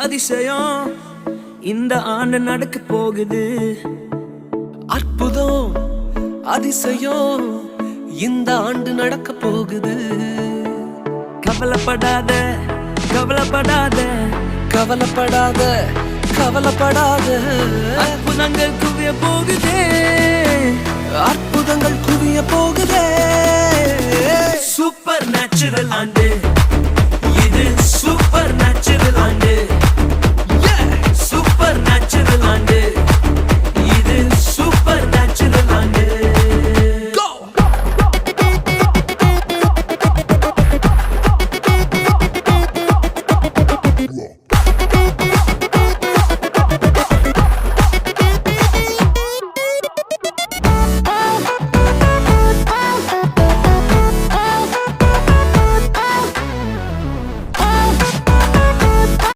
அதிசயம் இந்த ஆண்டு நடக்க போகுது. அற்புதம் அதிசயம் இந்த ஆண்டு நடக்க போகுது. கவலைப்படாத கவலைப்படாத கவலைப்படாத கவலைப்படாத, அற்புதங்கள் குவிய போகுதே, அற்புதங்கள் குவிய போகுதே. சூப்பர் நேச்சுரல் ஆண்டு இது, சூப்பர் நேச்சுரல் ஆண்டு.